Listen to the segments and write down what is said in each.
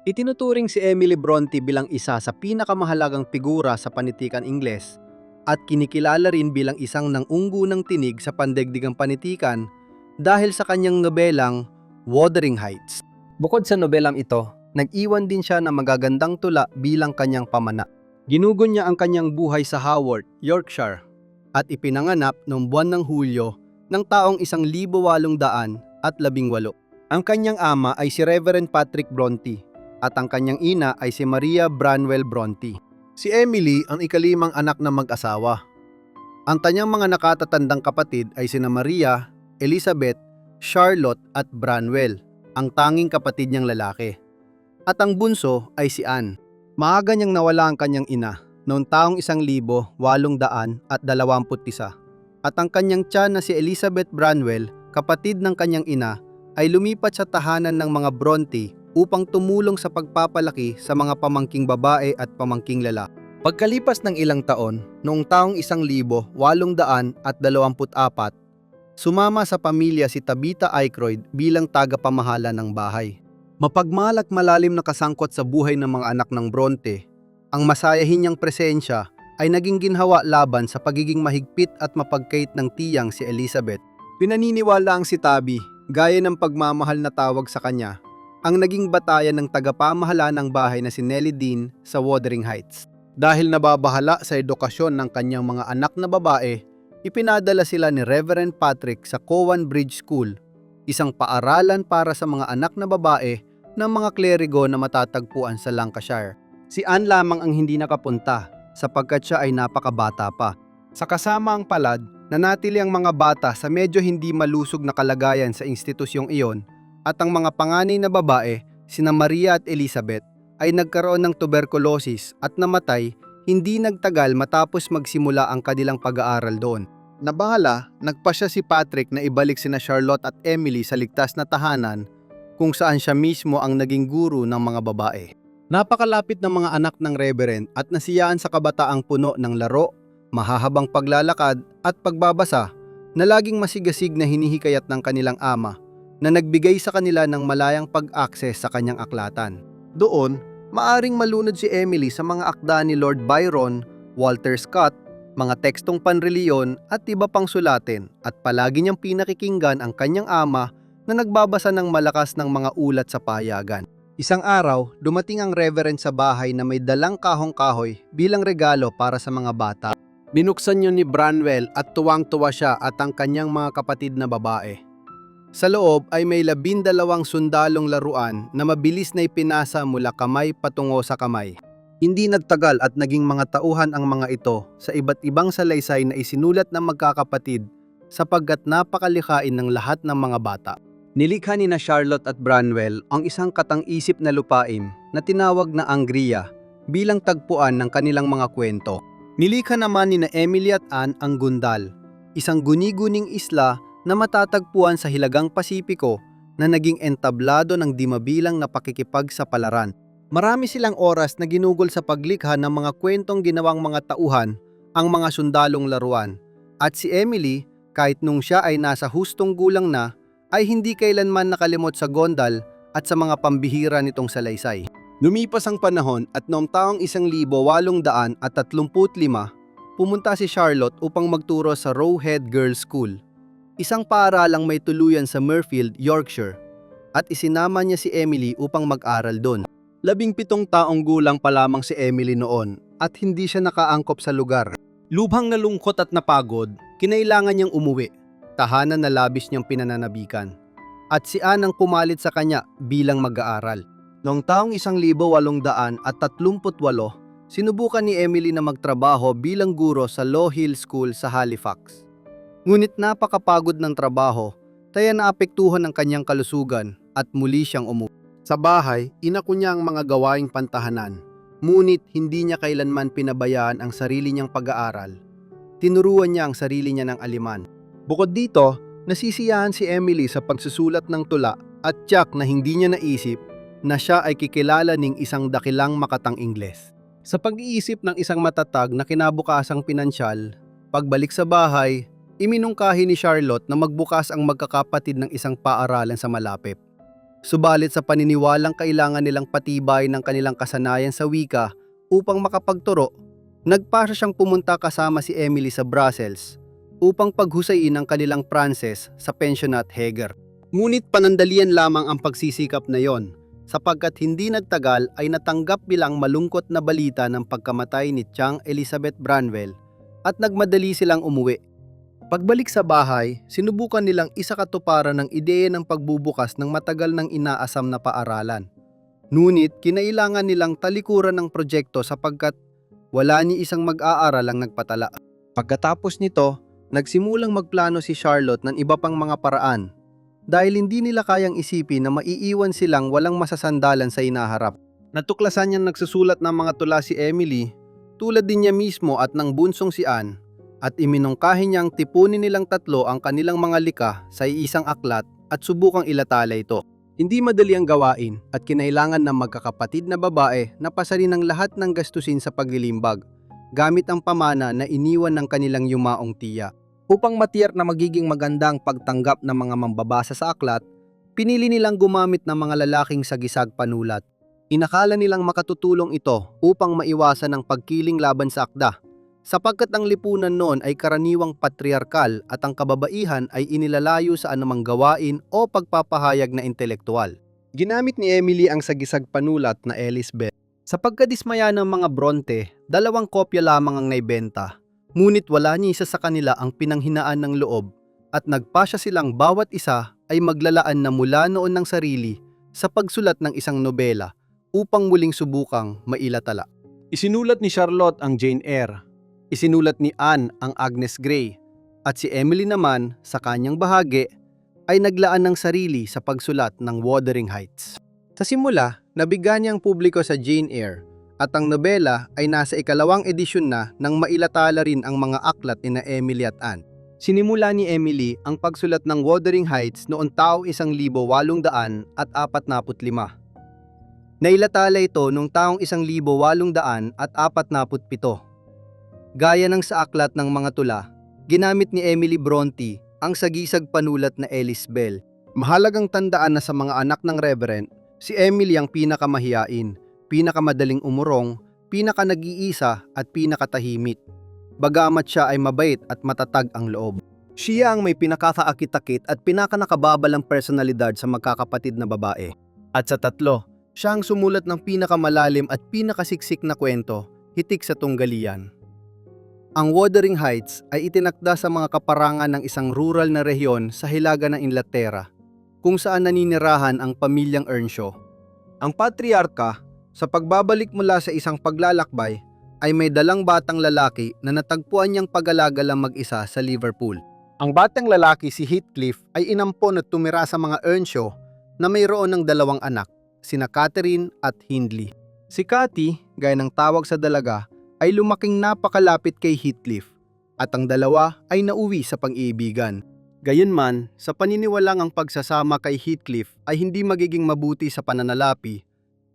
Itinuturing si Emily Bronte bilang isa sa pinakamahalagang figura sa panitikan Ingles at kinikilala rin bilang isang nang-unggunang tinig sa pandaigdigang panitikan dahil sa kanyang nobelang Wuthering Heights. Bukod sa nobelang ito, nag-iwan din siya ng magagandang tula bilang kanyang pamana. Ginugon niya ang kanyang buhay sa Haworth, Yorkshire at ipinanganak noong buwan ng Hulyo ng taong 1818. Ang kanyang ama ay si Reverend Patrick Bronte at ang kanyang ina ay si Maria Branwell Bronte. Si Emily ang ikalimang anak ng mag-asawa. Ang kanyang mga nakatatandang kapatid ay sina Maria, Elizabeth, Charlotte at Branwell, ang tanging kapatid niyang lalaki. At ang bunso ay si Anne. Maaga niyang nawala ang kanyang ina noong taong 1821 at ang kanyang tiyan na si Elizabeth Branwell, kapatid ng kanyang ina, ay lumipat sa tahanan ng mga Bronte upang tumulong sa pagpapalaki sa mga pamangking babae at pamangking lalaki. Pagkalipas ng ilang taon, noong taong 1824, sumama sa pamilya si Tabitha Aykroyd bilang tagapamahala ng bahay. Mapagmalak malalim na kasangkot sa buhay ng mga anak ng Bronte, ang masayahin niyang presensya ay naging ginhawa laban sa pagiging mahigpit at mapagkait ng tiyang si Elizabeth. Pinaniniwala ang si Tabby, gaya ng pagmamahal na tawag sa kanya, ang naging batayan ng tagapamahala ng bahay na si Nellie Dean sa Wuthering Heights. Dahil nababahala sa edukasyon ng kanyang mga anak na babae, ipinadala sila ni Reverend Patrick sa Cowan Bridge School, isang paaralan para sa mga anak na babae ng mga klerigo na matatagpuan sa Lancashire. Si Anne lamang ang hindi nakapunta sapagkat siya ay napakabata pa. Sa kasamaang palad, nanatili ang mga bata sa medyo hindi malusog na kalagayan sa institusyong iyon at ang mga panganay na babae, sina Maria at Elizabeth, ay nagkaroon ng tuberculosis at namatay hindi nagtagal matapos magsimula ang kanilang pag-aaral doon. Nabahala, nagpasya si Patrick na ibalik sina Charlotte at Emily sa ligtas na tahanan kung saan siya mismo ang naging guro ng mga babae. Napakalapit ng mga anak ng Reverend at nasiyaan sa kabataang puno ng laro, mahahabang paglalakad at pagbabasa na laging masigasig na hinihikayat ng kanilang ama na nagbigay sa kanila ng malayang pag-access sa kanyang aklatan. Doon, maaring malunod si Emily sa mga akda ni Lord Byron, Walter Scott, mga tekstong panreliyon at iba pang sulatin at palagi niyang pinakikinggan ang kanyang ama na nagbabasa ng malakas ng mga ulat sa payagan. Isang araw, dumating ang Reverend sa bahay na may dalang kahong-kahoy bilang regalo para sa mga bata. Binuksan niyo ni Branwell at tuwang-tuwa siya at ang kanyang mga kapatid na babae. Sa loob ay may 12 sundalong laruan na mabilis na ipinasa mula kamay patungo sa kamay. Hindi nagtagal at naging mga tauhan ang mga ito sa iba't ibang salaysay na isinulat ng magkakapatid sapagkat napakalikhain ng lahat ng mga bata. Nilikha ni na Charlotte at Branwell ang isang katang-isip na lupain na tinawag na Angria bilang tagpuan ng kanilang mga kwento. Nilikha naman ni na Emily at Anne ang Gundal, isang guni-guning isla na matatagpuan sa Hilagang Pasipiko na naging entablado ng di mabilang na pakikipagsapalaran. Marami silang oras na ginugol sa paglikha ng mga kwentong ginawang mga tauhan, ang mga sundalong laruan. At si Emily, kahit nung siya ay nasa hustong gulang na, ay hindi kailanman nakalimot sa Gondal at sa mga pambihira nitong salaysay. Lumipas ang panahon at noong taong 1835, pumunta si Charlotte upang magturo sa Roe Head Girls' School, isang paaralang may tuluyan sa Mirfield, Yorkshire, at isinama niya si Emily upang mag-aral doon. 17 taong gulang pa lamang si Emily noon at hindi siya nakaangkop sa lugar. Lubhang nalungkot at napagod, kinailangan niyang umuwi, tahanan na labis niyang pinananabikan. At si Anne ang pumalit sa kanya bilang mag-aaral. Noong taong 1838, sinubukan ni Emily na magtrabaho bilang guro sa Law Hill School sa Halifax. Ngunit napakapagod ng trabaho, kaya naapektuhan ang kanyang kalusugan at muli siyang umuwi. Sa bahay, inako niya ang mga gawaing pantahanan, ngunit hindi niya kailanman pinabayaan ang sarili niyang pag-aaral. Tinuruan niya ang sarili niya ng aliman. Bukod dito, nasisiyahan si Emily sa pagsusulat ng tula at tiyak na hindi niya naisip na siya ay kikilala ning isang dakilang makatang Ingles. Sa pag-iisip ng isang matatag na kinabukasang pinansyal, pagbalik sa bahay, iminungkahi ni Charlotte na magbukas ang magkakapatid ng isang paaralan sa malapit. Subalit sa paniniwalang kailangan nilang patibay ng kanilang kasanayan sa wika upang makapagturo, nagpasya siyang pumunta kasama si Emily sa Brussels upang paghusayin ang kanilang Pranses sa pensiyon at Heger. Ngunit panandalian lamang ang pagsisikap na yon, sapagkat hindi nagtagal ay natanggap bilang malungkot na balita ng pagkamatay ni Chang Elizabeth Branwell at nagmadali silang umuwi. Pagbalik sa bahay, sinubukan nilang isakatuparan ng ideya ng pagbubukas ng matagal nang inaasam na paaralan. Ngunit kinailangan nilang talikuran ng proyekto sapagkat wala ni isang mag-aaral ang nagpatala. Pagkatapos nito, nagsimulang magplano si Charlotte ng iba pang mga paraan dahil hindi nila kayang isipin na maiiwan silang walang masasandalan sa inaharap. Natuklasan niyang nagsusulat ng mga tula si Emily, tulad din niya mismo at ng bunsong si Anne, at iminungkahi niyang tipunin nilang tatlo ang kanilang mga likha sa isang aklat at subukang ilatala ito. Hindi madali ang gawain at kinailangan ng magkakapatid na babae na pasarin ang lahat ng gastusin sa paglilimbag gamit ang pamana na iniwan ng kanilang yumaong tiya. Upang matiyak na magiging maganda ang pagtanggap ng mga mambabasa sa aklat, pinili nilang gumamit ng mga lalaking sagisag panulat. Inakala nilang makatutulong ito upang maiwasan ang pagkiling laban sa akda, sapagkat ang lipunan noon ay karaniwang patriarkal at ang kababaihan ay inilalayo sa anumang gawain o pagpapahayag na intelektual. Ginamit ni Emily ang sagisag panulat na Elizabeth. Sa pagkadismaya ng mga Bronte, 2 kopya lamang ang naibenta. Ngunit wala ni isa sa kanila ang pinanghinaan ng loob at nagpasya silang bawat isa ay maglalaan na mula noon ng sarili sa pagsulat ng isang nobela upang muling subukang mailatala. Isinulat ni Charlotte ang Jane Eyre, isinulat ni Anne ang Agnes Grey, at si Emily naman sa kanyang bahagi ay naglaan ng sarili sa pagsulat ng Wuthering Heights. Sa simula, nabigyan niya ang publiko sa Jane Eyre at ang nobela ay nasa ikalawang edisyon na nang mailatala rin ang mga aklat ni Emily at Anne. Sinimula ni Emily ang pagsulat ng Wuthering Heights noong taong 1845. Nailatala ito noong taong 1847. Gaya ng sa aklat ng mga tula, ginamit ni Emily Bronte ang sagisag panulat na Elizabeth. Mahalagang tandaan na sa mga anak ng Reverend, si Emily ang pinakamahiyain, pinakamadaling umurong, pinakanag-iisa at pinakatahimik. Bagamat siya ay mabait at matatag ang loob. Siya ang may pinakakaakit-akit at pinakanakababalang personalidad sa magkakapatid na babae. At sa tatlo, siya ang sumulat ng pinakamalalim at pinakasiksik na kwento, hitik sa tunggalian. Ang Wuthering Heights ay itinakda sa mga kaparangan ng isang rural na rehiyon sa hilaga ng Inglaterra, kung saan naninirahan ang pamilyang Earnshaw. Ang patriarka, sa pagbabalik mula sa isang paglalakbay, ay may dalang batang lalaki na natagpuan niyang pag-alagalang mag-isa sa Liverpool. Ang batang lalaki si Heathcliff ay inampon at tumira sa mga Earnshaw na mayroon ng 2 anak, sina Catherine at Hindley. Si Cathy, gaya ng tawag sa dalaga, ay lumaking napakalapit kay Heathcliff at ang dalawa ay nauwi sa pag-iibigan. Gayunman, sa paniniwalang ang pagsasama kay Heathcliff ay hindi magiging mabuti sa pananalapi,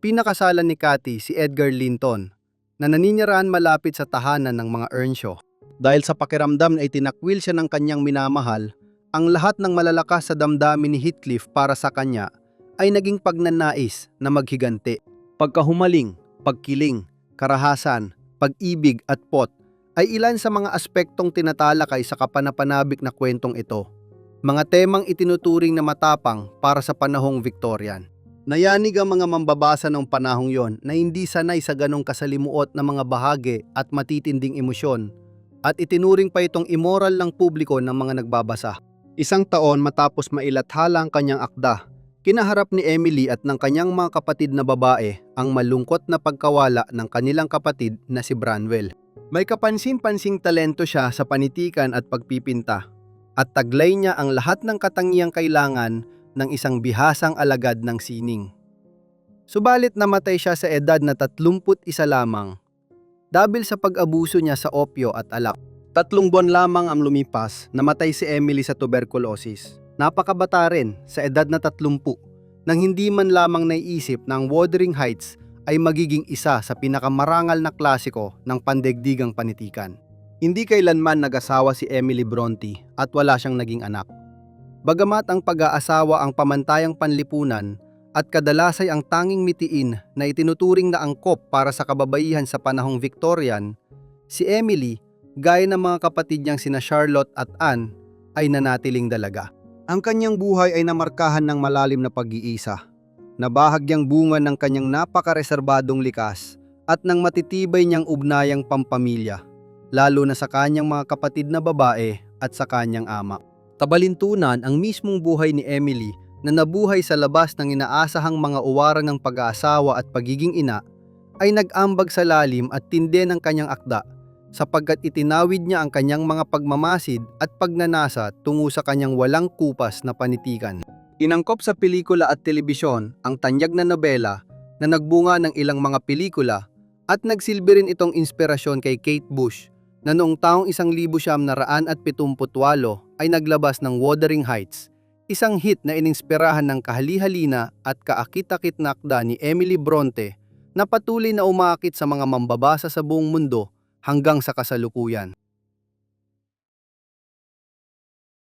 pinakasalan ni Cathy si Edgar Linton na naninirahan malapit sa tahanan ng mga Earnshaw. Dahil sa pakiramdam na itinakwil siya ng kanyang minamahal, ang lahat ng malalakas sa damdamin ni Heathcliff para sa kanya ay naging pagnanais na maghiganti. Pagkahumaling, pagkiling, karahasan, pag-ibig at pot ay ilan sa mga aspektong tinatalakay sa kapanapanabik na kwentong ito. Mga temang itinuturing na matapang para sa panahong Victorian. Nayanig ang mga mambabasa ng panahong yon na hindi sanay sa ganong kasalimuot na mga bahagi at matitinding emosyon at itinuring pa itong immoral ng publiko ng mga nagbabasa. 1 taon matapos mailathala ang kanyang akda, kinaharap ni Emily at ng kanyang mga kapatid na babae ang malungkot na pagkawala ng kanilang kapatid na si Branwell. May kapansin-pansing talento siya sa panitikan at pagpipinta at taglay niya ang lahat ng katangiang kailangan ng isang bihasang alagad ng sining. Subalit namatay siya sa edad na 31 lamang dahil sa pag-abuso niya sa opyo at alak. 3 buwan lamang ang lumipas, namatay si Emily sa tuberculosis. Napakabata rin sa edad na 30 nang hindi man lamang naiisip na ang Wuthering Heights ay magiging isa sa pinakamarangal na klasiko ng pandaigdigang panitikan. Hindi kailanman nag-asawa si Emily Bronte at wala siyang naging anak. Bagamat ang pag-aasawa ang pamantayang panlipunan, at kadalasay ang tanging mitiin na itinuturing na angkop para sa kababaihan sa panahong Victorian, si Emily, gaya ng mga kapatid niyang sina Charlotte at Anne, ay nanatiling dalaga. Ang kanyang buhay ay namarkahan ng malalim na pag-iisa, na bahagyang bunga ng kanyang napakareserbadong likas at ng matitibay niyang ugnayang pampamilya, lalo na sa kanyang mga kapatid na babae at sa kanyang ama. Tabalintunan ang mismong buhay ni Emily na nabuhay sa labas ng inaasahang mga uwarang ng pag-aasawa at pagiging ina, ay nag-ambag sa lalim at tindi ng kanyang akda sapagkat itinawid niya ang kanyang mga pagmamasid at pagnanasa tungo sa kanyang walang kupas na panitikan. Inangkop sa pelikula at telebisyon ang tanyag na nobela na nagbunga ng ilang mga pelikula at nagsilbi rin itong inspirasyon kay Kate Bush na noong taong 1978 ay naglabas ng Wuthering Heights, isang hit na ininspirahan ng kahali-halina at kaakit-akit na akda ni Emily Bronte na patuloy na umaakit sa mga mambabasa sa buong mundo hanggang sa kasalukuyan.